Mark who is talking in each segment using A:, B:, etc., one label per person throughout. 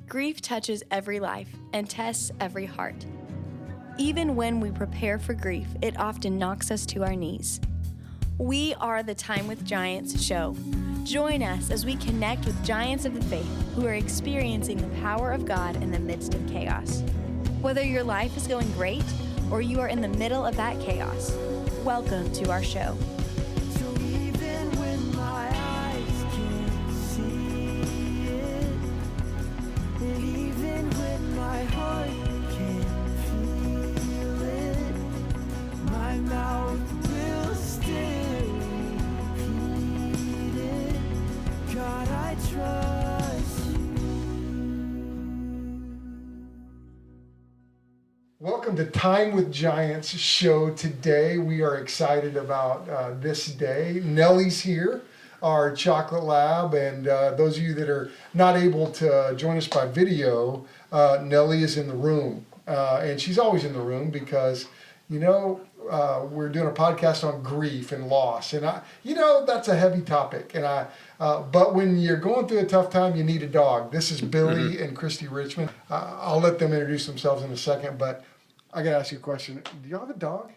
A: Grief touches every life and tests every heart. Even when we prepare for grief, it often knocks us to our knees. We are the Time with Giants show. Join us as we connect with giants of the faith who are experiencing the power of God in the midst of chaos. Whether your life is going great or you are in the middle of that chaos, welcome to our show.
B: So even when my eyes can't see it, and even when my heart can't feel it, my mouth will still repeat it. God, I trust you.
C: Welcome to Time with Giants show today. We are excited about this day. Nellie's here, our chocolate lab, and those of you that are not able to join us by video, Nellie is in the room. And she's always in the room because, we're doing a podcast on grief and loss. And, that's a heavy topic. And but when you're going through a tough time, you need a dog. This is Billy and Christie Richmond. I'll let them introduce themselves in a second, but I got to ask you a question. Do you have a dog?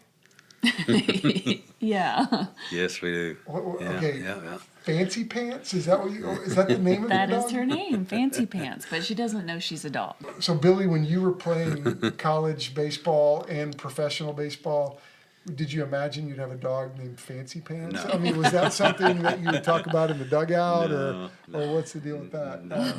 D: Yeah.
E: Yes, we do.
C: Okay.
E: Yeah.
C: Fancy Pants? Is that the name of
D: That
C: your
D: is
C: dog?
D: her name, Fancy Pants, but she doesn't know she's a dog.
C: So, Billy, when you were playing college baseball and professional baseball, did you imagine you'd have a dog named Fancy Pants?
E: No.
C: I mean, was that something that you would talk about in the dugout,
E: No,
C: or what's the deal with that?
E: No.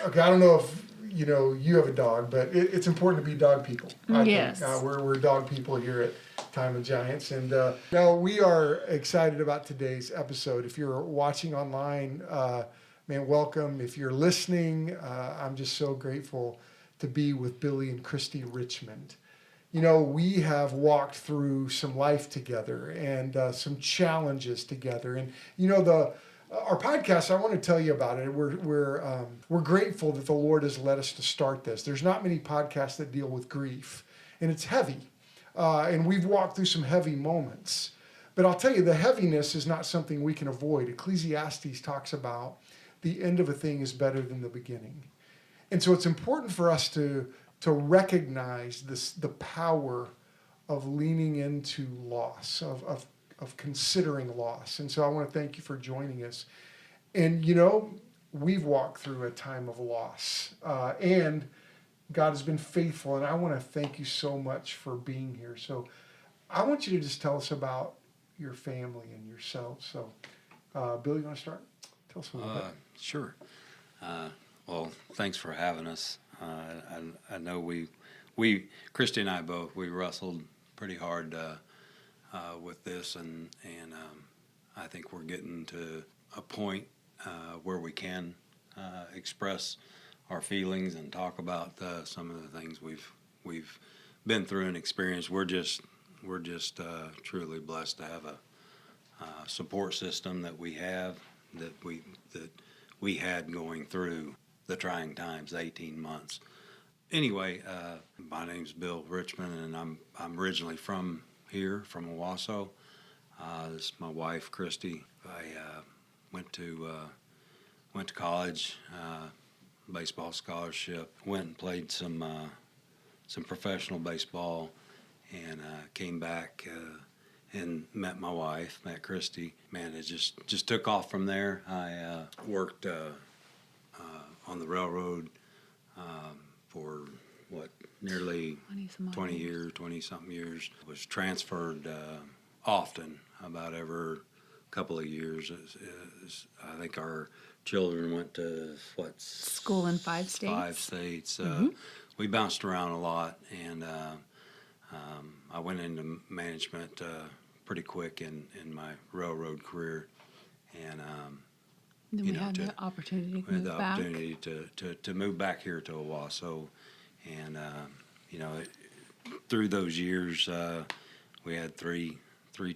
C: Okay, I don't know if you have a dog, but it's important to be dog people. I
D: Yes.
C: think. We're dog people here at Time of Giants, and now we are excited about today's episode. If you're watching online, man, welcome. If you're listening, I'm just so grateful to be with Billy and Christie Richmond. We have walked through some life together and some challenges together, and our podcast, I want to tell you about it. We're grateful that the Lord has led us to start this. There's not many podcasts that deal with grief, and it's heavy. And we've walked through some heavy moments. But I'll tell you, the heaviness is not something we can avoid. Ecclesiastes talks about the end of a thing is better than the beginning. And so it's important for us to recognize the power of leaning into loss, of considering loss. And so I want to thank you for joining us. And, we've walked through a time of loss. And God has been faithful. And I want to thank you so much for being here. So I want you to just tell us about your family and yourself. So, Bill, you want to start? Tell us a little bit.
E: Sure. Well, thanks for having us. I know we Christy and I both, we wrestled pretty hard with this, and I think we're getting to a point where we can express our feelings and talk about some of the things we've been through and experienced. We're just truly blessed to have a support system that we have, that we had going through the trying times, 18 months. Anyway, my name's Bill Richmond, and I'm originally from here, from Owasso. This is my wife, Christy. I went to college, baseball scholarship. Went and played some professional baseball, and came back and met my wife, met Christy. Man, it just took off from there. I worked on the railroad for nearly 20-something years. Was transferred often, about every couple of years. I think our children went to
D: School in 5 states.
E: 5 states. We bounced around a lot, and I went into management pretty quick in my railroad career, and
D: Then we had the opportunity to move back.
E: opportunity to move back here to Owasso, and through those years we had three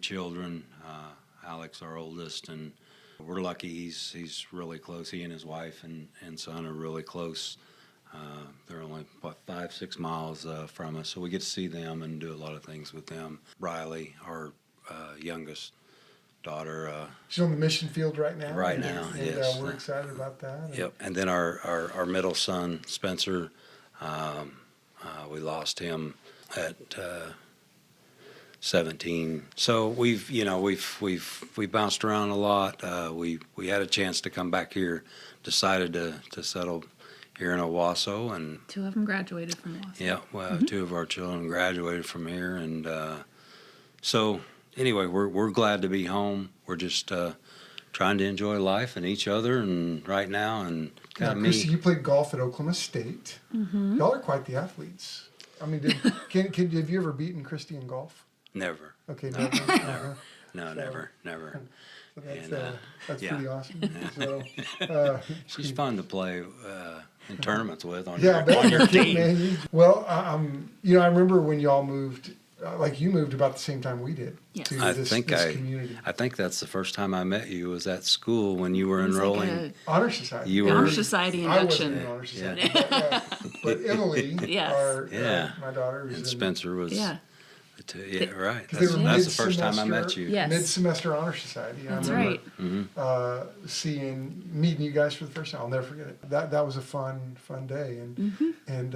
E: children. Alex, our oldest, and we're lucky he's really close. He and his wife and son are really close. They're only 5-6 miles from us, so we get to see them and do a lot of things with them. Riley, our youngest daughter.
C: She's on the mission field right now.
E: Right now,
C: and,
E: yes.
C: we're excited about that. And
E: Yep. And then our middle son, Spencer, we lost him at 17. So we've bounced around a lot. We had a chance to come back here, decided to settle here in Owasso, and
D: 2 of them graduated from Owasso.
E: yeah, well, 2 of our children graduated from here, and so anyway, we're glad to be home. We're just trying to enjoy life and each other, and right now, and kind of me.
C: Christie, you played golf at Oklahoma State.
D: Mm-hmm.
C: Y'all are quite the athletes. I mean, have you ever beaten Christie in golf?
E: Never.
C: Okay,
E: No,
C: never.
E: never. No,
C: So-
E: never.
C: So that's
E: And,
C: that's
E: yeah.
C: pretty awesome. So,
E: She's fun to play in tournaments with on
C: yeah, I bet
E: on your
C: you're kidding,
E: team.
C: man. Well, I remember when y'all moved, like you moved about the same time we did
D: Yes.
C: to
E: I
C: this
E: think
C: community.
E: I think that's the first time I met you was at school when you were
D: It was like
E: enrolling.
C: Honor Society.
E: You
D: a
E: were-
D: honor society
C: I wasn't
D: induction.
C: in Honor Society.
E: Yeah.
C: But Emily,
D: Yes.
E: Yeah.
C: my daughter, was
E: And
C: in
E: Spencer was.
D: Yeah.
E: Yeah, right.
C: 'Cause they were
E: That's the first time I met
C: mid-semester-
E: you.
D: Yes.
C: Mid-semester honor society.
D: That's
C: I remember,
D: right.
C: meeting you guys for the first time. I'll never forget it. That was a fun day. And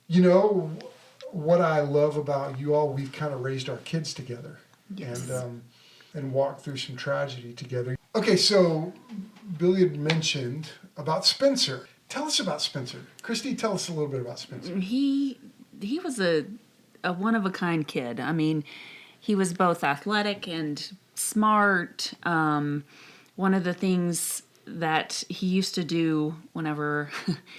C: you know what I love about you all, we've kind of raised our kids together.
D: Yes.
C: And walked through some tragedy together. Okay, so Billy had mentioned about Spencer. Tell us about Spencer. Christie, tell us a little bit about Spencer.
D: He was a one-of-a-kind kid. I mean, he was both athletic and smart. One of the things that he used to do whenever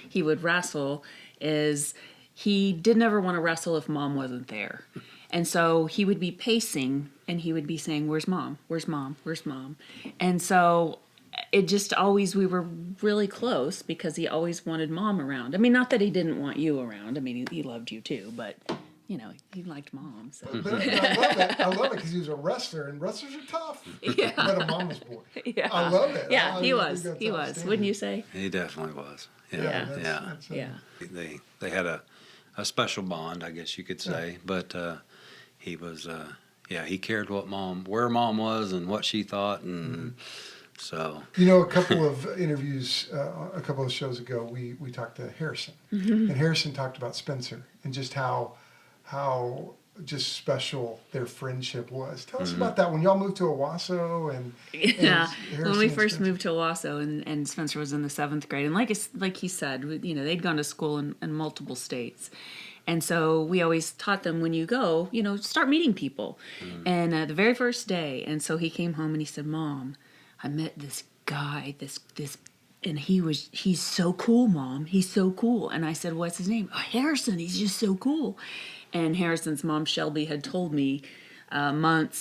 D: he would wrestle is he didn't ever want to wrestle if mom wasn't there. And so he would be pacing and he would be saying, "Where's mom? Where's mom? Where's mom?" And so it just always, we were really close because he always wanted mom around. I mean, not that he didn't want you around. I mean, he loved you too, but you know, he liked mom. So
C: But I love it. I love it because he was a wrestler, and wrestlers are tough.
D: Yeah.
C: But a mama's boy.
D: yeah,
C: I love it.
D: Yeah,
C: I
D: he
C: think
D: was.
C: that's
D: He was.
C: outstanding.
D: Wouldn't you say?
E: He definitely was. Yeah.
D: Yeah.
C: That's,
D: Yeah.
E: They had a special bond, I guess you could say, but he was he cared where mom was and what she thought, and so
C: You know, a couple of interviews, a couple of shows ago, we talked to Harrison, and Harrison talked about Spencer and just how just special their friendship was. Tell us about that when y'all moved to Owasso and
D: Yeah,
C: and
D: when we
C: Harrison
D: first
C: and
D: moved to Owasso and Spencer was in the 7th grade, and like he said, you know, they'd gone to school in multiple states. And so we always taught them when you go, you know, start meeting people. And the very first day, and so he came home and he said, "Mom, I met this guy, this and he's so cool, Mom. He's so cool." And I said, "What's his name?" "Oh, Harrison. He's just so cool." And Harrison's mom, Shelby, had told me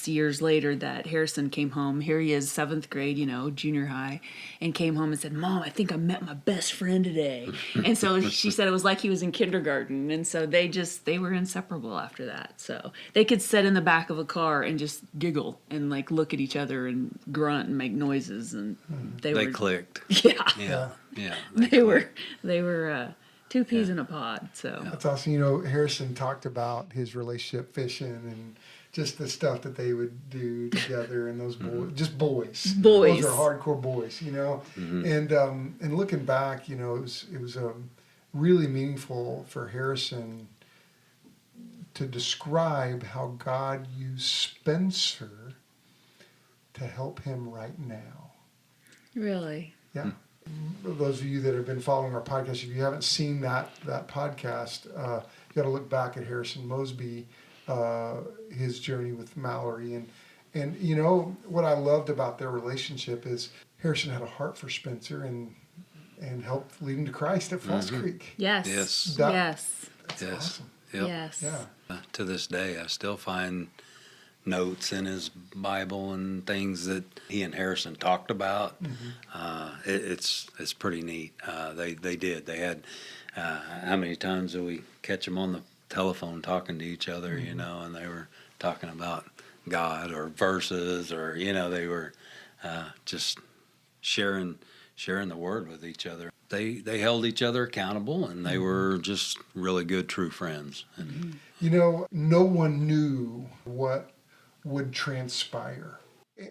D: years later that Harrison came home. Here he is, 7th grade, you know, junior high, and came home and said, "Mom, I think I met my best friend today." And so she said it was like he was in kindergarten. And so they were inseparable after that. So they could sit in the back of a car and just giggle and like look at each other and grunt and make noises. And
E: they
D: were
E: clicked.
D: Yeah.
E: Yeah.
D: They were two peas in a pod. So
C: That's awesome. You know, Harrison talked about his relationship fishing and just the stuff that they would do together, and those boys, just boys.
D: Boys.
C: Those are hardcore boys, you know. And looking back, you know, it was really meaningful for Harrison to describe how God used Spencer to help him right now.
D: really.
C: Yeah. Those of you that have been following our podcast, if you haven't seen that podcast, you got to look back at Harrison Mosby, his journey with Mallory, and you know what I loved about their relationship is Harrison had a heart for Spencer and helped lead him to Christ at Falls Creek.
D: Yes.
E: Yes.
D: Yes.
C: That's
E: Yes.
C: awesome.
E: Yep.
D: Yes.
C: Yeah.
E: To this day, I still find notes in his Bible and things that he and Harrison talked about. It's pretty neat. They did. They had how many times do we catch them on the telephone talking to each other? You know, and they were talking about God or verses, or you know, they were just sharing the word with each other. They held each other accountable, and they were just really good, true friends. And
C: You know, no one knew what would transpire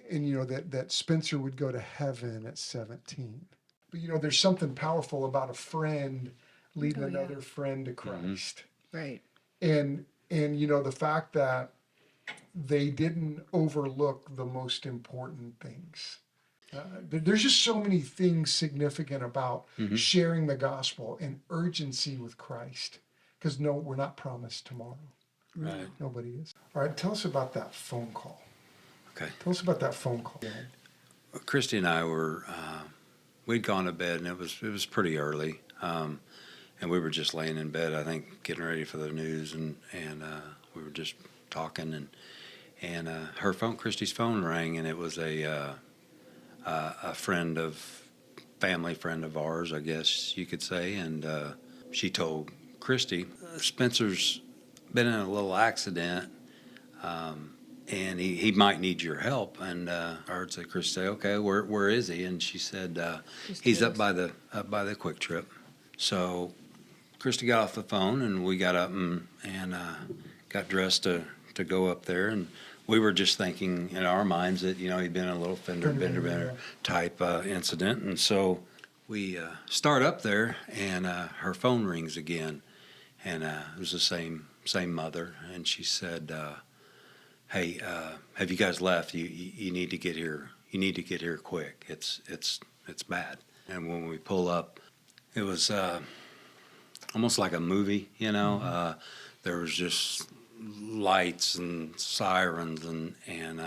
C: and that Spencer would go to heaven at 17. But there's something powerful about a friend leading another friend to Christ.
D: Right.
C: And the fact that they didn't overlook the most important things. There's just so many things significant about sharing the gospel and urgency with Christ. Because no, we're not promised tomorrow.
E: Right.
C: Nobody is. All right, tell us about that phone call.
E: Okay.
C: Tell us about that phone call.
E: Christy and I were, we'd gone to bed, and it was pretty early, and we were just laying in bed, I think, getting ready for the news, and we were just talking, and her phone, Christy's phone rang, and it was a family friend of ours, I guess you could say, and she told Christy, Spencer's been in a little accident, and he might need your help. And I heard Christy say, okay, where is he? And she said, he's up by the Quick Trip. So Christy got off the phone, and we got up and got dressed to go up there. And we were just thinking in our minds that, he'd been in a little fender bender type incident. And so we start up there, and her phone rings again. And it was the same mother. And she said, hey, have you guys left? You need to get here. You need to get here quick. It's bad. And when we pull up, it was almost like a movie, there was just lights and sirens and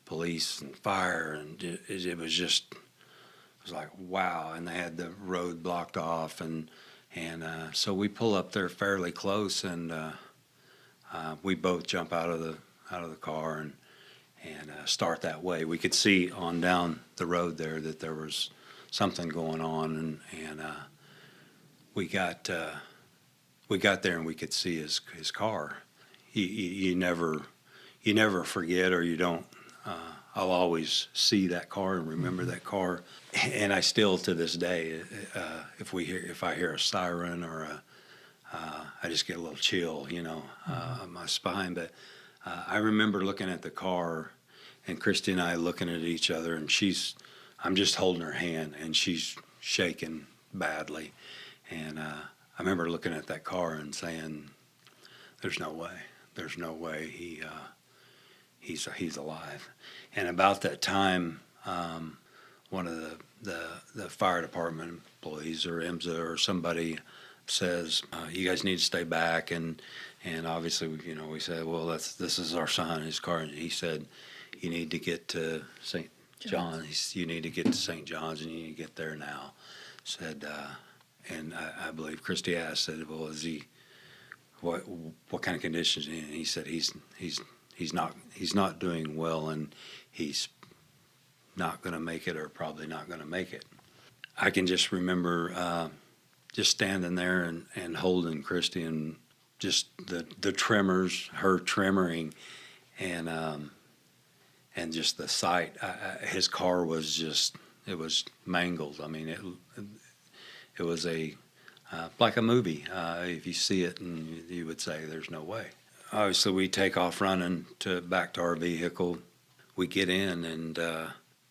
E: police and fire, and it was like, wow. And they had the road blocked off, and so we pull up there fairly close, and we both jump out of the car and start that way. We could see on down the road there that there was something going on, and we got there, and we could see his car. You never forget, or you don't. I'll always see that car and remember that car, and I still to this day, if I hear a siren or I just get a little chill, on my spine. But I remember looking at the car, and Christy and I looking at each other, and I'm just holding her hand, and she's shaking badly. And I remember looking at that car and saying, there's no way he's alive. And about that time, one of the fire department employees, or IMSA or somebody, says, you guys need to stay back. And obviously, we said, well, this is our son, his car. And he said, you need to get to St. John. You need to get to St. John's, and you need to get there now. Said, and I believe Christy asked, said, well, is he, what kind of conditions? And he said, he's not doing well, and he's not going to make it, or probably not going to make it. I can just remember just standing there and holding Christy, and just the tremors, her tremoring, and just the sight. His car was it was mangled. I mean, it was like a movie. If you see it, and you would say, there's no way. Obviously, we take off running back to our vehicle. We get in, and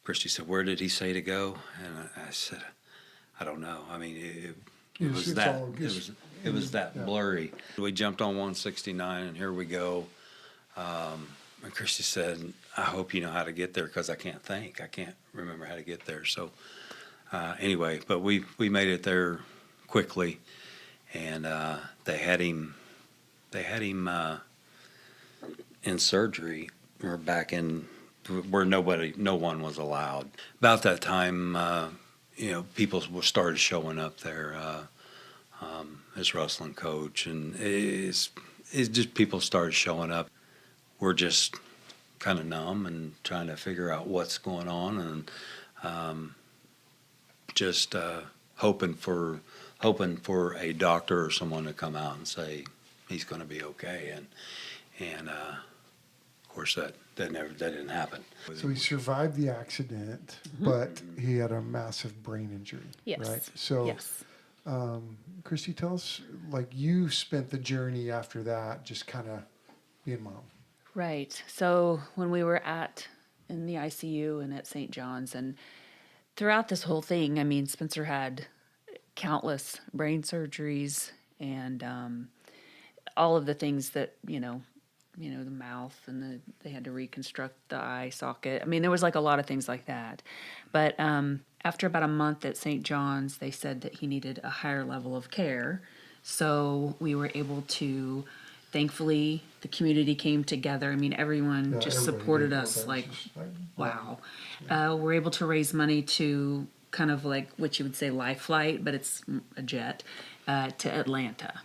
E: Christy said, where did he say to go? And I said, I don't know. I mean, it was that blurry. We jumped on 169, and here we go. And Christy said, I hope you know how to get there, because I can't think. I can't remember how to get there. So anyway, but we made it there quickly, and they had him in surgery, or back in where no one was allowed. About that time, people started showing up there. His wrestling coach, and it's just people started showing up. We're just kind of numb and trying to figure out what's going on, and just hoping for a doctor or someone to come out and say he's going to be okay. And of course that didn't happen.
C: So he survived the accident, but he had a massive brain injury.
D: Yes.
C: Right. So.
D: Yes.
C: Christy, tell us, you spent the journey after that, just kind of being mom.
D: Right. So when we were at in the ICU and at St. John's. And throughout this whole thing, I mean, Spencer had countless brain surgeries and all of the things that, the mouth and they had to reconstruct the eye socket. I mean, there was like a lot of things like that. But after about a month at St. John's, they said that he needed a higher level of care. So we were able to, thankfully, the community came together. I mean, everyone just
C: everybody
D: supported
C: did.
D: us
C: That was
D: like,
C: just like,
D: wow. We're able to raise money to kind of like what you would say life flight, but it's a jet, to Atlanta.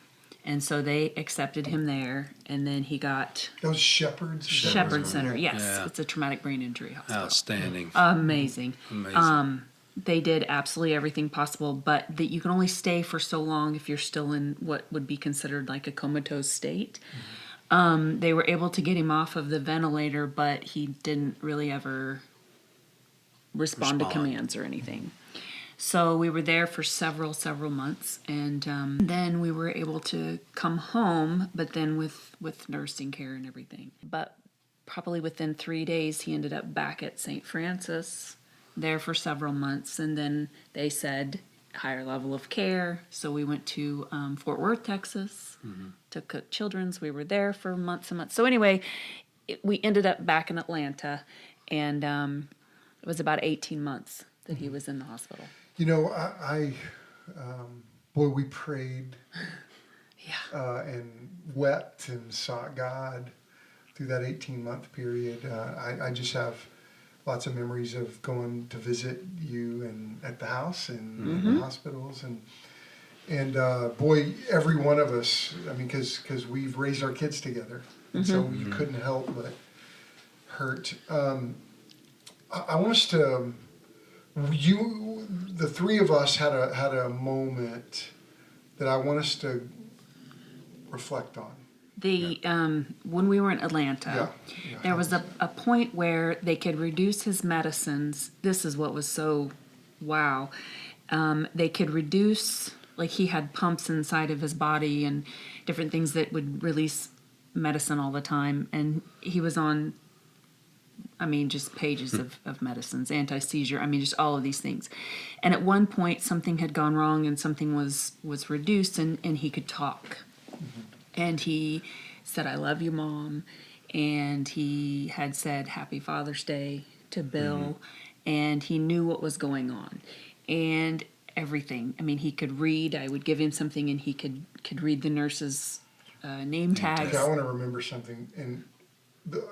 D: And so they accepted him there, and then he got
C: Those Shepherds.
D: Shepherd Center. Yes,
E: Yeah.
D: it's a traumatic brain injury hospital.
E: Outstanding.
D: Amazing.
E: Amazing.
D: They did absolutely everything possible, but that you can only stay for so long if you're still in what would be considered like a comatose state. They were able to get him off of the ventilator, but he didn't really ever respond to commands or anything. So we were there for several months, and then we were able to come home, but then with nursing care and everything. But probably within 3 days, he ended up back at St. Francis, there for several months, and then they said higher level of care. So we went to Fort Worth, Texas, to Cook Children's. We were there for months and months. So anyway, we ended up back in Atlanta, and it was about 18 months that he was in the hospital.
C: Boy, we prayed
D: Yeah.
C: and wept and sought God through that 18-month period. I just have lots of memories of going to visit you and at the house and in the hospitals. And boy, every one of us, I mean, because we've raised our kids together. And so you couldn't help but hurt. I want us to... the three of us had a moment that I want us to reflect on.
D: When we were in Atlanta,
C: Yeah.
D: there was a point where they could reduce his medicines. This is what was so wow. They could reduce, like he had pumps inside of his body and different things that would release medicine all the time, and he was on, I mean, just pages of medicines, anti-seizure, I mean, just all of these things. And at one point, something had gone wrong and something was reduced, and he could talk. And he said, "I love you, Mom." And he had said, "Happy Father's Day" to Bill. And he knew what was going on. And everything. I mean, he could read. I would give him something, and he could read the nurse's name tags.
C: Okay, I want to remember something. And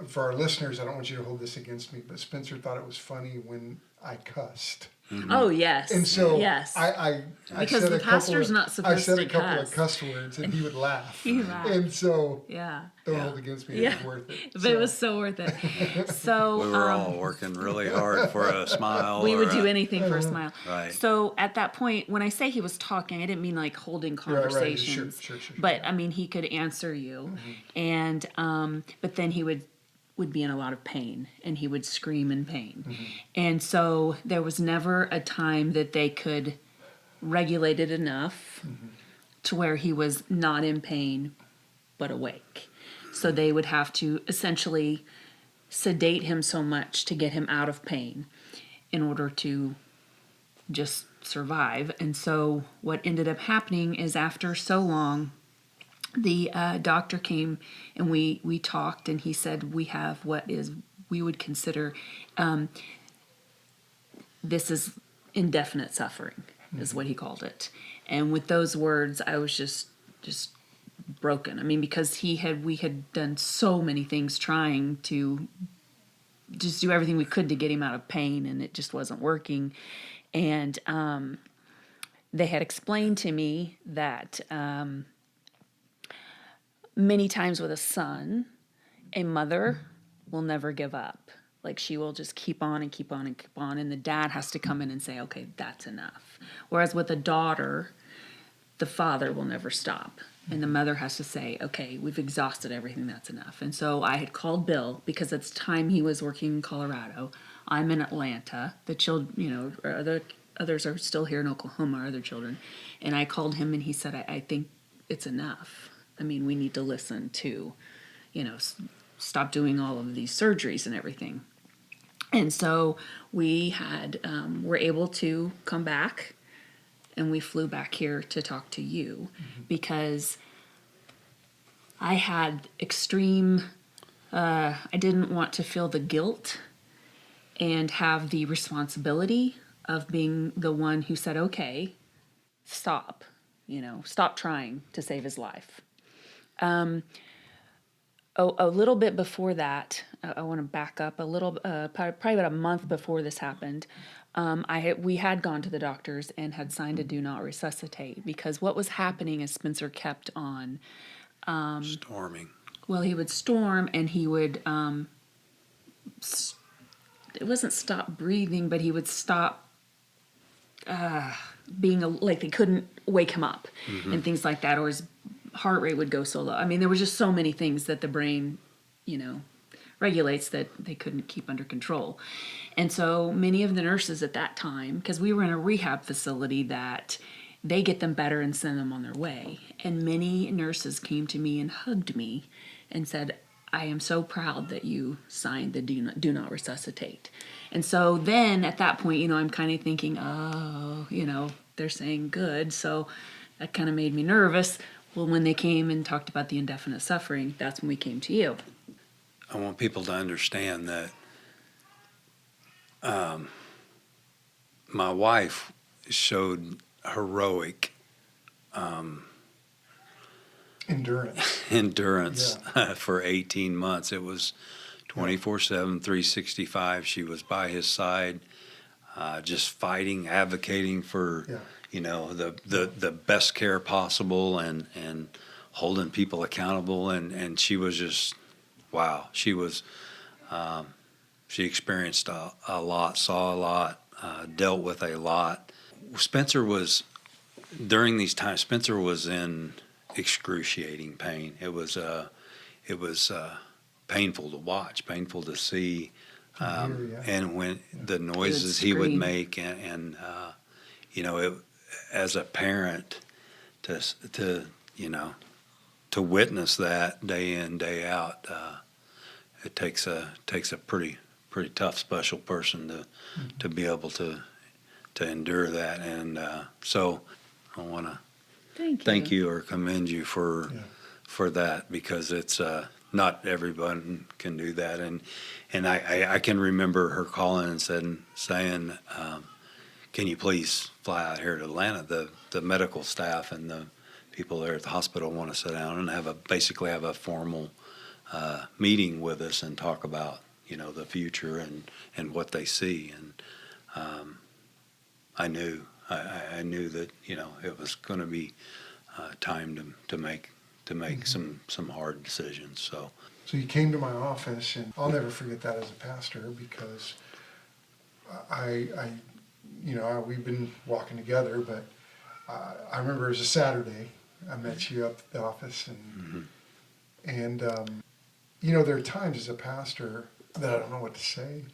C: for our listeners, I don't want you to hold this against me, but Spencer thought it was funny when I cussed.
D: Oh, yes.
C: And so
D: yes.
C: I
D: Because
C: said
D: the
C: a couple
D: pastor's
C: of,
D: not supposed
C: I said
D: to
C: a couple
D: cuss.
C: of cuss words, and he would laugh.
D: He laughed.
C: And so
D: Yeah.
C: don't hold against me.
D: Yeah.
C: It was worth it.
D: But it was so worth it. So
E: We were all working really hard for a smile.
D: we would
E: or
D: do
E: a-
D: anything for a smile.
E: Right.
D: So at that point, when I say he was talking, I didn't mean like holding
C: right.
D: conversations.
C: Sure.
D: But I mean, he could answer you, and but then he would be in a lot of pain, and he would scream in pain. And so there was never a time that they could regulate it enough to where he was not in pain but awake. So they would have to essentially sedate him so much to get him out of pain in order to just survive. And so what ended up happening is, after so long, the doctor came and we talked, and he said, "We have what we would consider this is indefinite suffering," is what he called it. And with those words, I was just broken. I mean, because we had done so many things trying to just do everything we could to get him out of pain, and it just wasn't working. And they had explained to me that many times with a son, a mother will never give up. Like, she will just keep on and keep on and keep on, and the dad has to come in and say, "Okay, that's enough." Whereas with a daughter, the father will never stop, and the mother has to say, "Okay, we've exhausted everything, that's enough." And so I had called Bill, because at the time he was working in Colorado. I'm in Atlanta. The children, others are still here in Oklahoma, our other children. And I called him, and he said, I think it's enough. I mean, we need to listen to, stop doing all of these surgeries and everything. And so we were able to come back, and we flew back here to talk to you because I had I didn't want to feel the guilt and have the responsibility of being the one who said, okay, stop, stop trying to save his life. A little bit before that, I want to back up a little, probably about a month before this happened. We had gone to the doctors and had signed a do not resuscitate, because what was happening is Spencer kept on.
E: Storming.
D: Well, he would storm, and he would, it wasn't stop breathing, but he would stop being, like they couldn't wake him up and things like that, or his heart rate would go so low. I mean, there were just so many things that the brain, regulates that they couldn't keep under control. And so many of the nurses at that time, because we were in a rehab facility that they get them better and send them on their way. And many nurses came to me and hugged me and said, I am so proud that you signed the do not resuscitate. And so then at that point, I'm kind of thinking, they're saying good. So that kind of made me nervous. Well, when they came and talked about the indefinite suffering, that's when we came to you.
E: I want people to understand that my wife showed heroic endurance for 18 months. It was 24/7, 365. She was by his side, just fighting, advocating for the best care possible, and holding people accountable. And she was just, wow. She was, she experienced a lot, saw a lot, dealt with a lot. During these times, Spencer was in excruciating pain. It was painful to watch, painful to see. And when the noises he would make, and as a parent, to witness that day in, day out, it takes a pretty tough, special person to be able to endure that. And so I want to thank you or commend you for that, because it's not everyone can do that. And I can remember her calling and saying, can you please fly out here to Atlanta? The medical staff and the people there at the hospital want to sit down and basically have a formal meeting with us and talk about the future and what they see. And I knew that it was going to be time to make some hard decisions. So
C: you came to my office, and I'll never forget that as a pastor, because we've been walking together, but I remember it was a Saturday. I met you up at the office, and there are times as a pastor that I don't know what to say.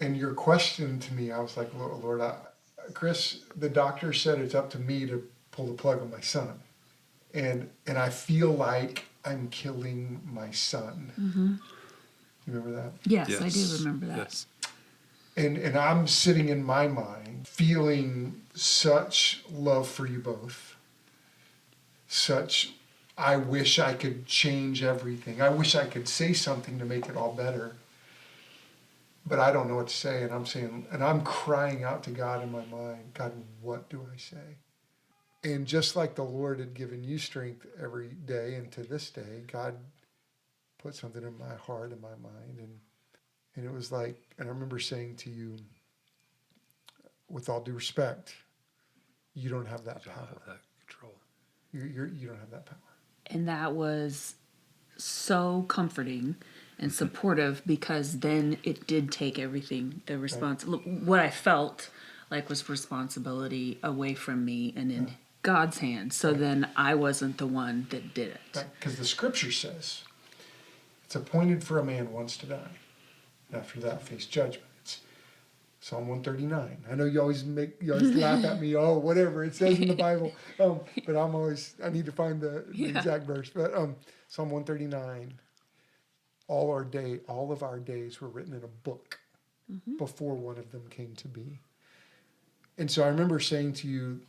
C: And your question to me, I was like, Lord, Chris, the doctor said it's up to me to pull the plug on my son. And I feel like I'm killing my son. Mm-hmm. You remember that?
D: Yes, I do remember that.
E: Yes.
C: And I'm sitting in my mind feeling such love for you both. I wish I could change everything. I wish I could say something to make it all better. But I don't know what to say, and I'm crying out to God in my mind, God, what do I say? And just like the Lord had given you strength every day, and to this day, God put something in my heart and my mind, and it was like, and I remember saying to you, with all due respect, you don't have that power.
E: Have that control.
C: You don't have that power.
D: And that was so comforting and supportive, because then it did take everything, what I felt like was responsibility away from me and in God's hands. So then I wasn't the one that did it.
C: Because the scripture says it's appointed for a man once to die, and after that face judgment. It's Psalm 139. I know you always laugh at me, whatever it says in the Bible, but I need to find the exact verse. But Psalm 139, all of our days were written in a book before one of them came to be. And so I remember saying to you,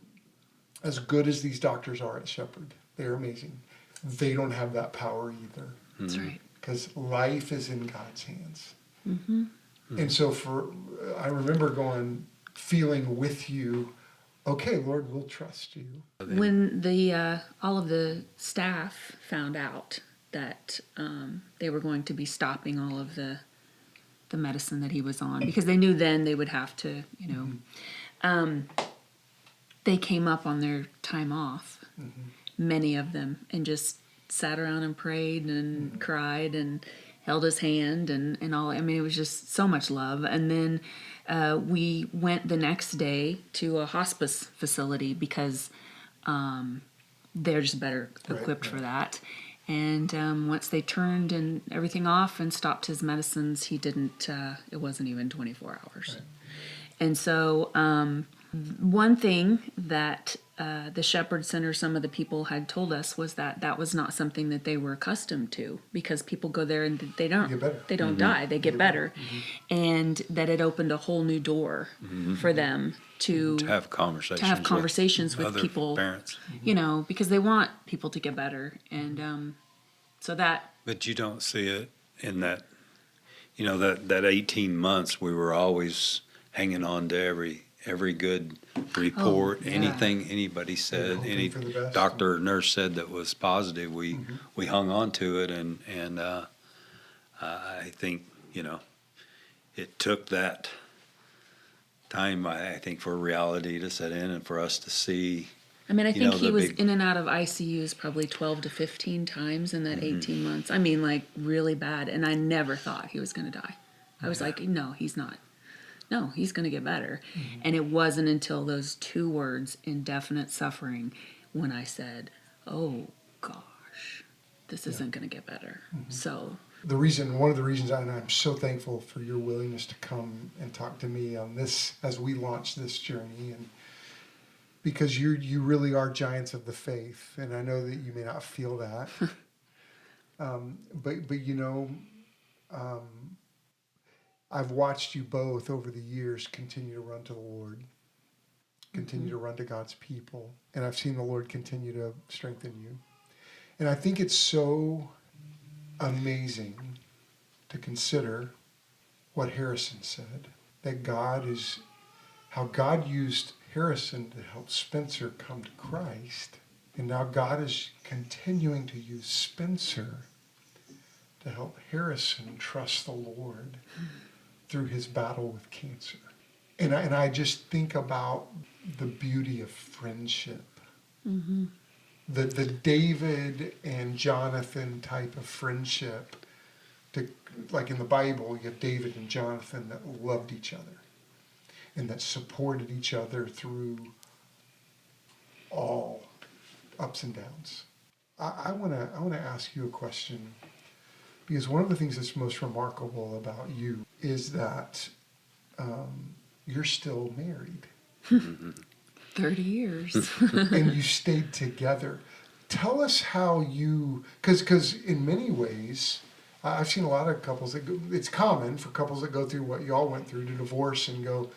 C: as good as these doctors are at Shepherd, they're amazing. They don't have that power either.
D: That's right.
C: Because life is in God's hands.
D: Mm-hmm.
C: And so I remember feeling with you, okay, Lord, we'll trust you.
D: When all of the staff found out that they were going to be stopping all of the medicine that he was on, because they knew then they would have to, they came up on their time off, many of them, and just sat around and prayed and cried and held his hand and all. I mean, it was just so much love. And then we went the next day to a hospice facility because they're just better equipped for that. And once they turned and everything off and stopped his medicines, he didn't, it wasn't even 24 hours. Right. And so one thing that the Shepherd Center, some of the people had told us was that was not something that they were accustomed to, because people go there and they don't die, they get better. And that it opened a whole new door for them to have conversations with people,
E: parents.
D: Because they want people to get better. And so that. But
E: you don't see it in that, that 18 months we were always hanging on to every good report, anything anybody said, any doctor or nurse said that was positive, we hung on to it, and I think it took that time, I think, for reality to set in and for us to see.
D: I mean, I think he was in and out of ICUs probably 12 to 15 times in that 18 months. I mean, like, really bad, and I never thought he was going to die. I was like, no, he's not. No, he's going to get better. And it wasn't until those two words, indefinite suffering, when I said, oh, gosh, this isn't going to get better. So
C: one of the reasons, and I'm so thankful for your willingness to come and talk to me on this as we launch this journey, and because you really are giants of the faith, and I know that you may not feel that, but I've watched you both over the years continue to run to the Lord, continue to run to God's people, and I've seen the Lord continue to strengthen you. And I think it's so amazing to consider what Harrison said, that how God used Harrison to help Spencer come to Christ, and now God is continuing to use Spencer to help Harrison trust the Lord through his battle with cancer. And I just think about the beauty of friendship. The David and Jonathan type of friendship. Like in the Bible, you have David and Jonathan that loved each other and that supported each other through all ups and downs. I want to ask you a question, because one of the things that's most remarkable about you is that you're still married.
D: 30 years.
C: And you stayed together. Tell us how because in many ways, I've seen a lot of couples it's common for couples that go through what y'all went through to divorce and go,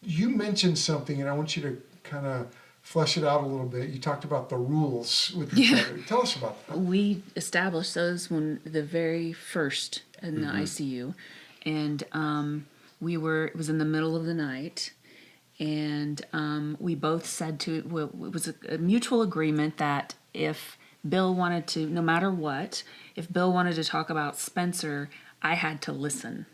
C: you mentioned something and I want you to kind of flesh it out a little bit. You talked about the rules with each other. Tell us about that.
D: We established those when the very first in the ICU, and it was in the middle of the night, and we both said it was a mutual agreement that if Bill wanted to, no matter what, if Bill wanted to talk about Spencer, I had to listen.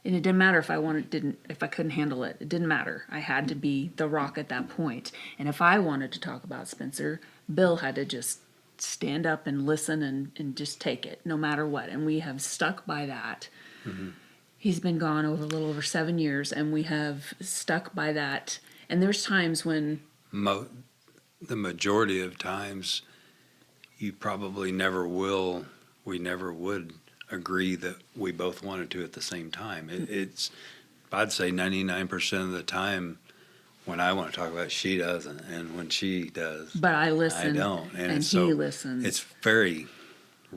D: And it didn't matter if I couldn't handle it. It didn't matter. I had to be the rock at that point. And if I wanted to talk about Spencer, Bill had to just stand up and listen and just take it, no matter what. And we have stuck by that. He's been gone a little over 7 years, and we have stuck by that. And there's times when
E: the majority of times you probably never will. We never would agree that we both wanted to at the same time. I'd say 99% of the time when I want to talk about it, she doesn't, and when she does,
D: but I listen.
E: I don't,
D: and so he listens.
E: It's very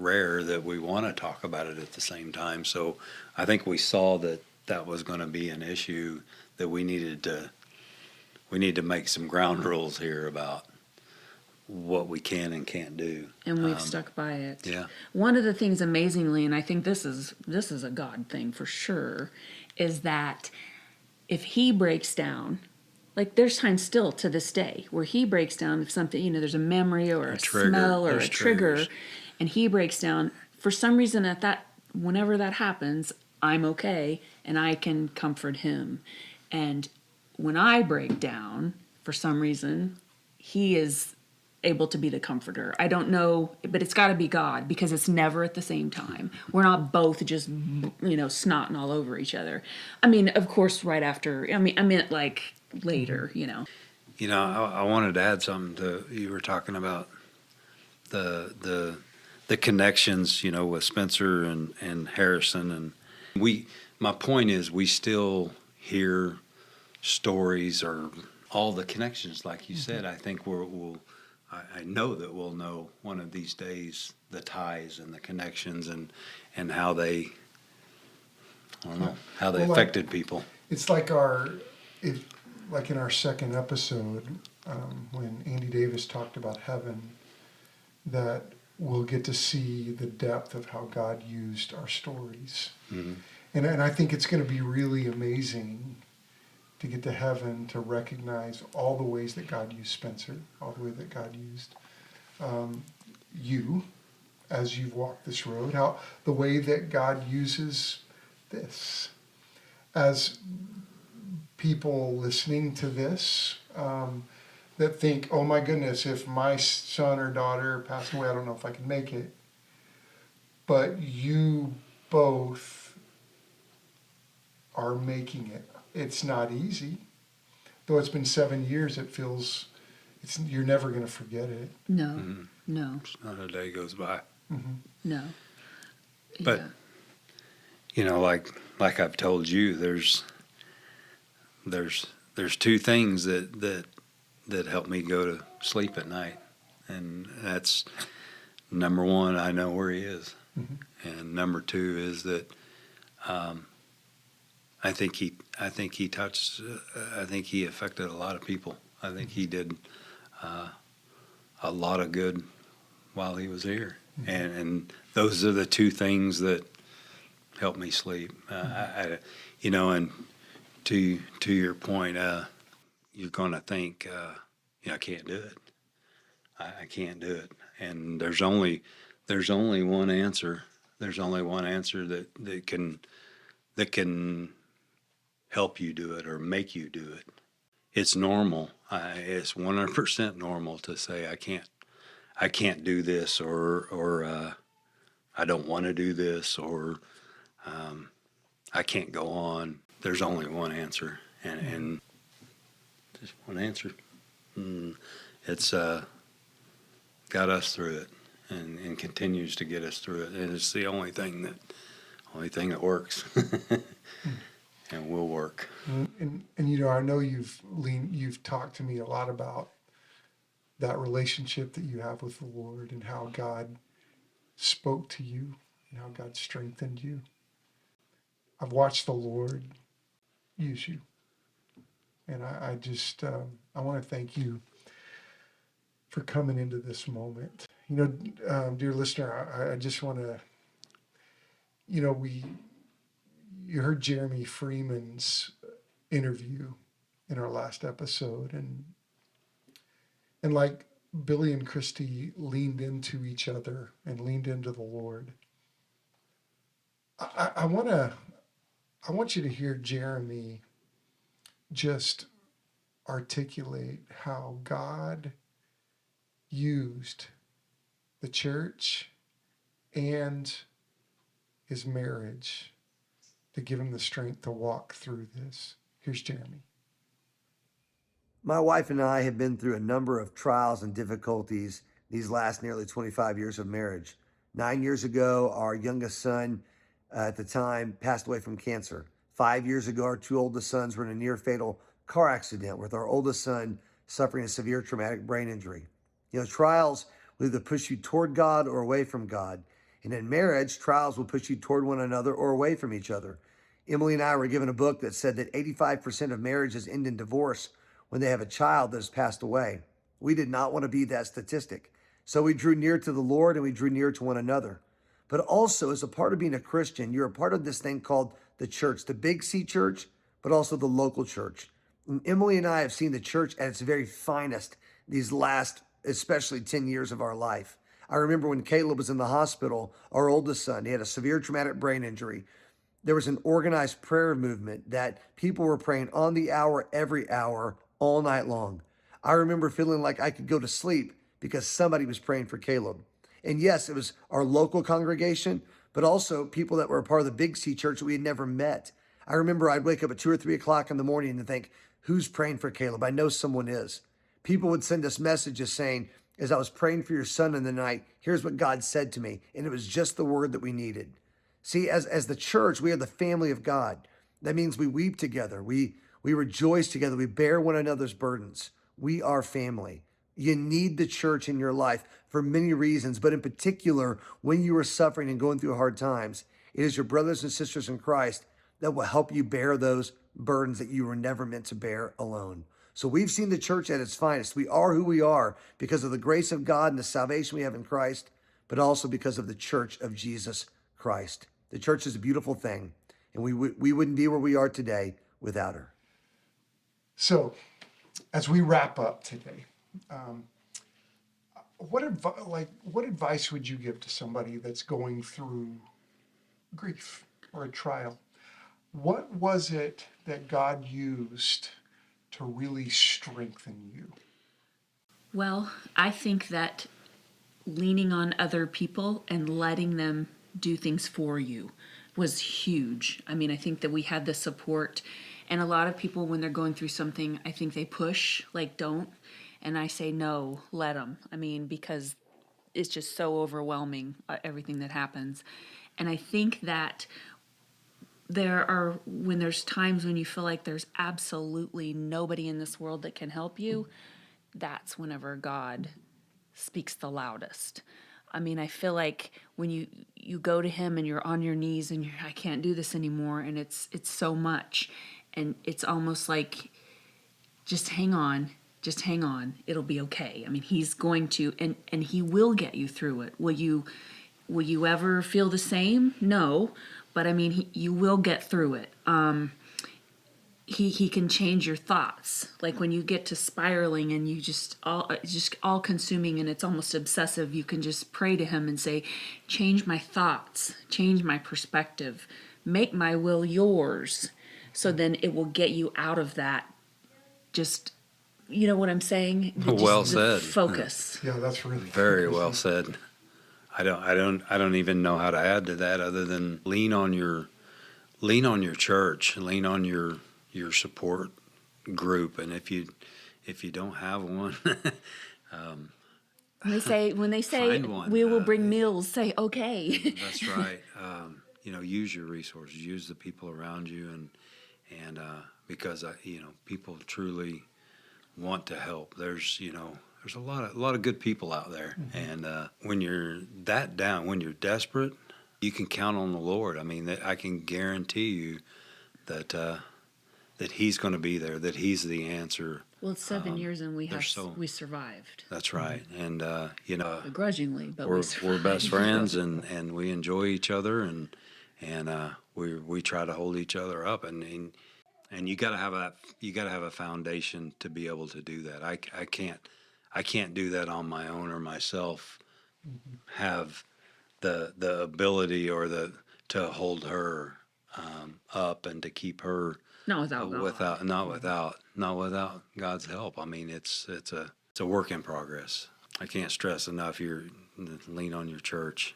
E: rare that we want to talk about it at the same time. So I think we saw that that was going to be an issue, that we need to make some ground rules here about what we can and can't do.
D: And we've stuck by it.
E: Yeah.
D: One of the things, amazingly, and I think this is a God thing for sure, is that if he breaks down, like there's times still to this day where he breaks down if something, there's a memory or a
E: trigger.
D: smell or
E: There's
D: a trigger,
E: triggers.
D: and he breaks down. For some reason, whenever that happens, I'm okay and I can comfort him. And when I break down, for some reason, he is able to be the comforter. I don't know, but it's got to be God, because it's never at the same time. We're not both just, snotting all over each other. I mean, of course, right after, I meant like later,
E: I wanted to add something to, you were talking about the connections, with Spencer and Harrison. And my point is, we still hear stories or all the connections, like you said. I think I know that we'll know one of these days the ties and the connections and how they, affected people.
C: It's like in our second episode, when Andy Davis talked about heaven, that we'll get to see the depth of how God used our stories.
E: Mm-hmm.
C: And I think it's going to be really amazing to get to heaven, to recognize all the ways that God used Spencer, all the way that God used you as you've walked this road, how the way that God uses this. As people listening to this that think, oh my goodness, if my son or daughter passed away, I don't know if I could make it. But you both are making it. It's not easy. Though it's been 7 years, it feels, you're never going to forget it.
D: No,
E: Mm-hmm.
D: no,
E: Not a day goes by.
C: Mm-hmm.
D: no.
E: But, like I've told you, there's two things that help me go to sleep at night. And that's, number one, I know where he is.
C: Mm-hmm.
E: And number two is that I think he affected a lot of people. I think he did a lot of good while he was here. Mm-hmm. And those are the two things that help me sleep. And to your point, you're going to think, I can't do it. I can't do it. And there's only one answer. There's only one answer that can help you do it or make you do it. It's normal. It's 100% normal to say I can't do this, or I don't want to do this, or I can't go on. There's only one answer, and just one answer. It's got us through it, and continues to get us through it, and it's the only thing that works, and will work.
C: And I know you've talked to me a lot about that relationship that you have with the Lord, and how God spoke to you and how God strengthened you. I've watched the Lord use you. And I just, I want to thank you for coming into this moment. Dear listener, I just want to, you heard Jeremy Freeman's interview in our last episode, and like Billy and Christie leaned into each other and leaned into the Lord. I want you to hear Jeremy just articulate how God used the church and his marriage to give him the strength to walk through this. Here's Jeremy.
F: My wife and I have been through a number of trials and difficulties these last nearly 25 years of marriage. 9 years ago, our youngest son at the time passed away from cancer. 5 years ago, our two oldest sons were in a near fatal car accident, with our oldest son suffering a severe traumatic brain injury. Trials will either push you toward God or away from God. And in marriage, trials will push you toward one another or away from each other. Emily and I were given a book that said that 85% of marriages end in divorce when they have a child that has passed away. We did not want to be that statistic. So we drew near to the Lord and we drew near to one another. But also, as a part of being a Christian, you're a part of this thing called the church, the Big C church, but also the local church. And Emily and I have seen the church at its very finest these last, especially 10 years of our life. I remember when Caleb was in the hospital, our oldest son, he had a severe traumatic brain injury. There was an organized prayer movement that people were praying on the hour, every hour, all night long. I remember feeling like I could go to sleep because somebody was praying for Caleb. And yes, it was our local congregation, but also people that were a part of the Big C church that we had never met. I remember I'd wake up at 2 or 3 o'clock in the morning and think, who's praying for Caleb? I know someone is. People would send us messages saying, as I was praying for your son in the night, here's what God said to me. And it was just the word that we needed. See, as the church, we are the family of God. That means we weep together. We rejoice together. We bear one another's burdens. We are family. You need the church in your life for many reasons, but in particular, when you are suffering and going through hard times, it is your brothers and sisters in Christ that will help you bear those burdens that you were never meant to bear alone. So we've seen the church at its finest. We are who we are because of the grace of God and the salvation we have in Christ, but also because of the church of Jesus Christ. The church is a beautiful thing, and we wouldn't be where we are today without her.
C: So, as we wrap up today, what advice would you give to somebody that's going through grief or a trial? What was it that God used to really strengthen you?
D: Well, I think that leaning on other people and letting them do things for you was huge. I mean, I think that we had the support, and a lot of people, when they're going through something, I think they push, like, don't. And I say, no, let them. I mean, because it's just so overwhelming, everything that happens. And I think that when there's times when you feel like there's absolutely nobody in this world that can help you, that's whenever God speaks the loudest. I mean, I feel like when you go to him and you're on your knees and I can't do this anymore, and it's so much, and it's almost like, just hang on, it'll be okay. I mean, he's going to, and he will get you through it. Will you ever feel the same? No, but I mean, you will get through it. He can change your thoughts. Like when you get to spiraling and you just all consuming and it's almost obsessive, you can just pray to him and say, change my thoughts, change my perspective, make my will yours. So then it will get you out of that. Just, you know what I'm saying?
E: Well said.
D: Focus.
C: Yeah, that's really
E: Very well said. I don't even know how to add to that other than lean on your church, lean on your support group, and if you don't have one,
D: when they say
E: find one.
D: We will bring meals, say okay.
E: That's right. Use your resources, use the people around you, and because people truly want to help. There's a lot of good people out there, and when you're that down, when you're desperate, you can count on the Lord. I mean, I can guarantee you that he's going to be there, that he's the answer.
D: Well, it's 7 years and we survived.
E: That's right. And,
D: begrudgingly, but
E: we're best friends and we enjoy each other and we try to hold each other up and you got to have a foundation to be able to do that. I can't do that on my own or myself have the ability or to hold her up and to keep her not without God's help. I mean, it's a work in progress. I can't stress enough. Lean on your church.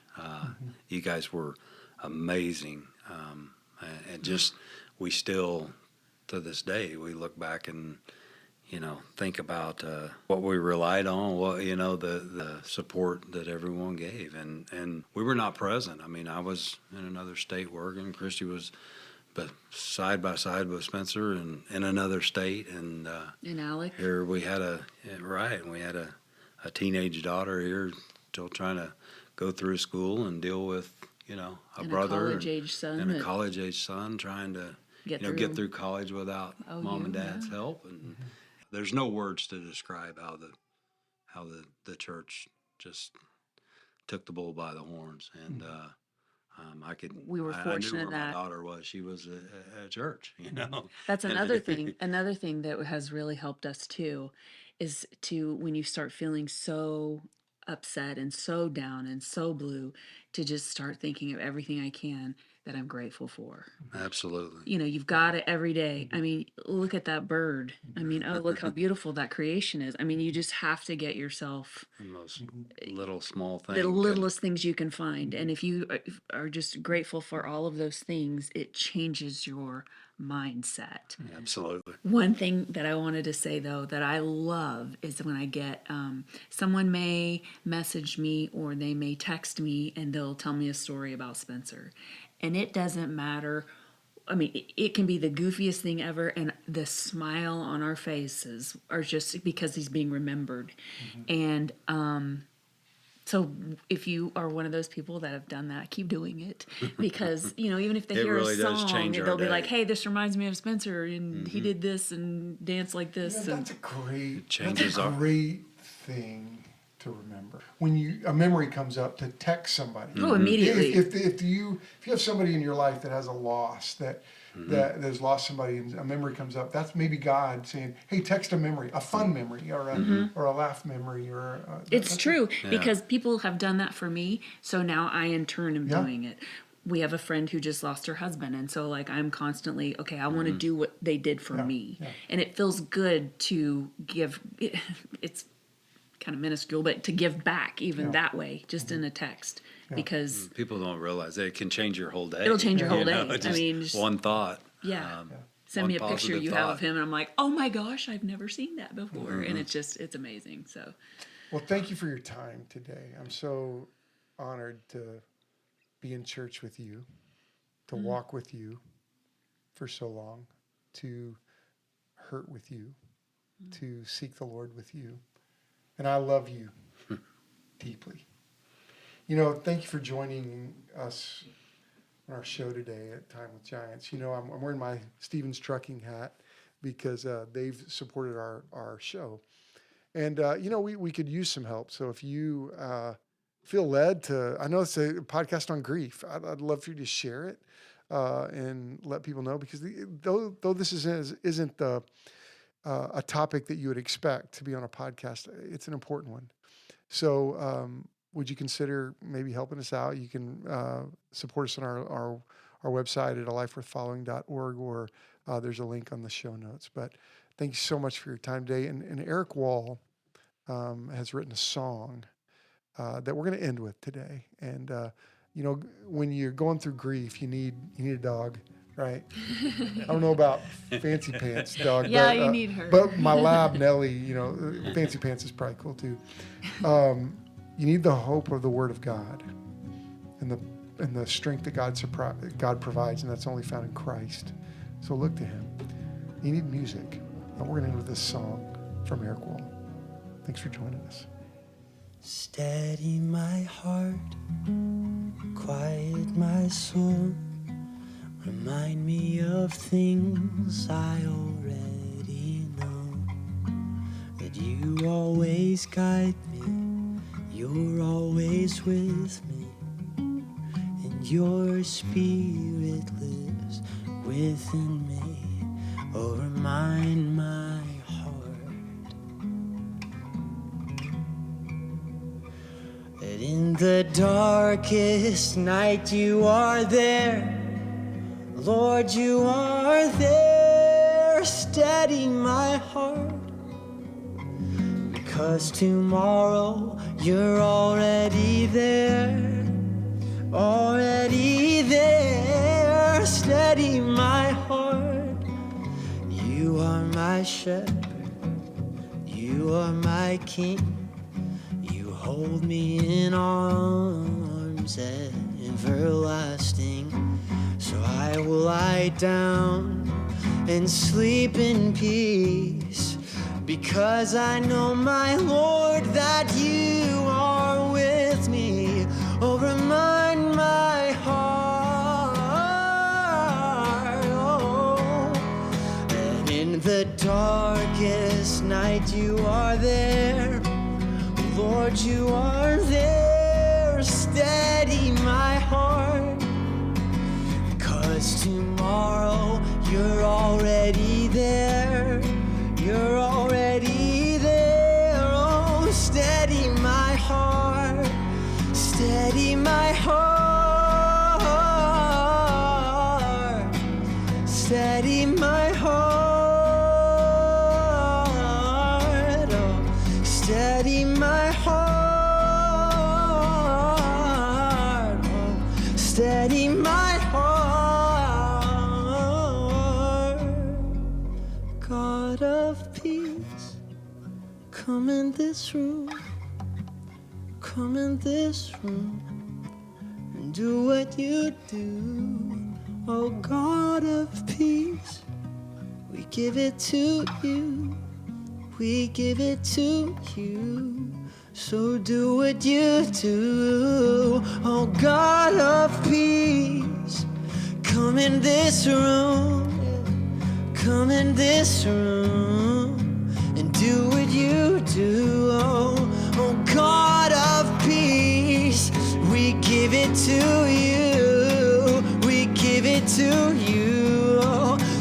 E: You guys were amazing, and just we still to this day we look back and think about what we relied on, what the support that everyone gave, and we were not present. I mean, I was in another state working. Christie was. But side by side with Spencer and in another state, and
D: Alec.
E: Here we had a teenage daughter here, still trying to go through school and deal with, you know, a
D: And
E: brother
D: a college-age son
E: and a
D: that-
E: college-age son trying to
D: Get
E: get
D: through.
E: through college without mom and dad's help. And there's no words to describe how the church just took the bull by the horns. And
D: We were
E: I knew
D: fortunate
E: where my
D: that-
E: daughter was. She was at church, you know.
D: That's another thing. Another thing that has really helped us too is to, when you start feeling so upset and so down and so blue, to just start thinking of everything I can that I'm grateful for.
E: Absolutely.
D: You know, you've got it every day. I mean, look at that bird. I mean, oh, look how beautiful that creation is. I mean, you just have to get yourself
E: The most little small thing.
D: the littlest things you can find. And if you are just grateful for all of those things, it changes your mindset.
E: Absolutely.
D: One thing that I wanted to say, though, that I love is when I get someone may message me or they may text me and they'll tell me a story about Spencer. And it doesn't matter. I mean, it can be the goofiest thing ever, and the smile on our faces are just because he's being remembered. And so if you are one of those people that have done that, keep doing it, because, you know, even if they
E: It
D: hear
E: really
D: a
E: does
D: song,
E: change our
D: they'll be
E: day.
D: like, hey, this reminds me of Spencer, and he did this and danced like this.
C: Yeah,
D: And
C: that's a great,
E: changes
C: that's a
E: our-
C: great thing to remember. When a memory comes up, to text somebody.
D: Oh, immediately.
C: If you have somebody in your life that has a loss, that has lost somebody, and a memory comes up, that's maybe God saying, "Hey, text a memory, a fun memory, or a laugh memory, or
D: It's true, because people have done that for me, so now I in turn am
C: Yeah.
D: doing it. We have a friend who just lost her husband, and so like I'm constantly, okay, I want to do what they did for me.
C: yeah.
D: And it feels good to give. It's kind of minuscule, but to give back even that way, just in a text, because
E: People don't realize that it can change your whole day.
D: It'll change your whole
E: You know,
D: day. I
E: just
D: mean, just-
E: one thought.
D: yeah. Send
E: one
D: me a picture
E: positive
D: you have of
E: thought.
D: him, and I'm like, oh my gosh, I've never seen that before, and it's amazing. So
C: Well, thank you for your time today. I'm so honored to be in church with you, to walk with you for so long, to hurt with you, to seek the Lord with you. And I love you deeply. You know, thank you for joining us on our show today at Time with Giants. You know, I'm wearing my Stevens Trucking hat because they've supported our show. And, you know, we could use some help. So if you feel led to, I know it's a podcast on grief. I'd love for you to share it and let people know, because though this isn't a topic that you would expect to be on a podcast, it's an important one. So would you consider maybe helping us out? You can support us on our website at alifelworthfollowing.org, or there's a link on the show notes. But thank you so much for your time today. And Eric Wall has written a song that we're going to end with today. And you know, when you're going through grief, you need a dog, right? I don't know about Fancy Pants dog.
D: Yeah,
C: but,
D: you need her.
C: But my lab Nellie, you know, Fancy Pants is probably cool too. You need the hope of the Word of God, and the strength that God provides, and that's only found in Christ. So look to Him. You need music, and we're going to end with this song from Eric Wall. Thanks for joining us.
B: Steady my heart, quiet my soul, remind me of things I already know, that you always guide me, you're always with me, and your spirit lives within me. Oh, remind my that in the darkest night you are there, Lord, you are there. Steady my heart, because tomorrow you're already there, already there. Steady my heart, you are my shepherd, you are my king. Hold me in arms everlasting, so I will lie down and sleep in peace, because I know, my Lord, that you are with me. night you are there. Lord, you are there. Steady my heart, 'cause tomorrow you're already there. You're already there. Oh, steady my heart. Steady my heart. Steady my heart. Oh, steady my heart. Oh, steady my heart. God of peace, come in this room. Come in this room and do what you do. Oh, God of peace, we give it to you. We give it to you. So do what you do. Oh, God of peace, come in this room. Come in this room and do what you do. Oh, God of peace, we give it to you. We give it to you.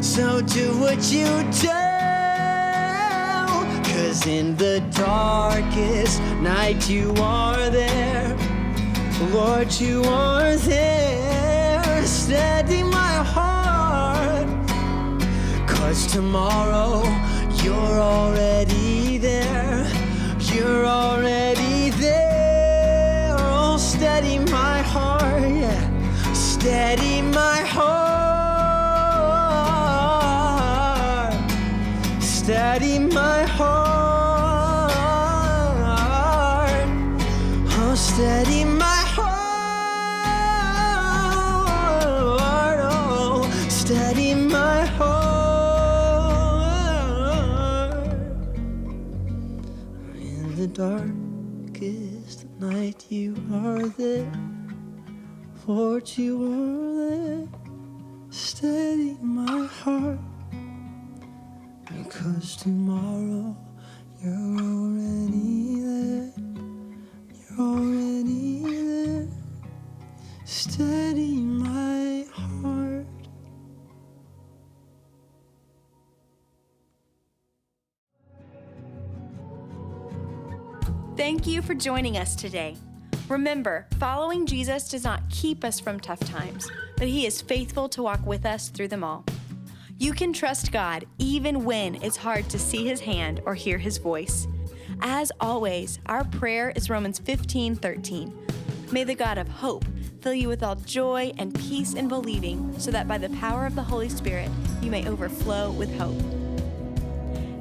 B: So do what you do. 'Cause in the darkest night you are there. Lord, you are there. Steady my heart, 'cause tomorrow you're already there. You're already there. Oh, steady my heart, yeah. Steady my heart. Steady my heart. Oh, steady my heart. Oh, steady my heart. In the darkest night you are there. Lord, you are there. Steady my heart, because tomorrow you're already there. You're already there. Steady my heart.
A: Thank you for joining us today. Remember, following Jesus does not keep us from tough times, but He is faithful to walk with us through them all. You can trust God even when it's hard to see His hand or hear His voice. As always, our prayer is Romans 15:13. May the God of hope fill you with all joy and peace in believing, so that by the power of the Holy Spirit you may overflow with hope.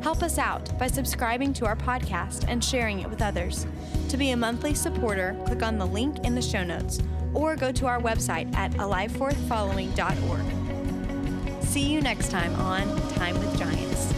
A: Help us out by subscribing to our podcast and sharing it with others. To be a monthly supporter, click on the link in the show notes or go to our website at aliveforthfollowing.org. See you next time on Time with Giants.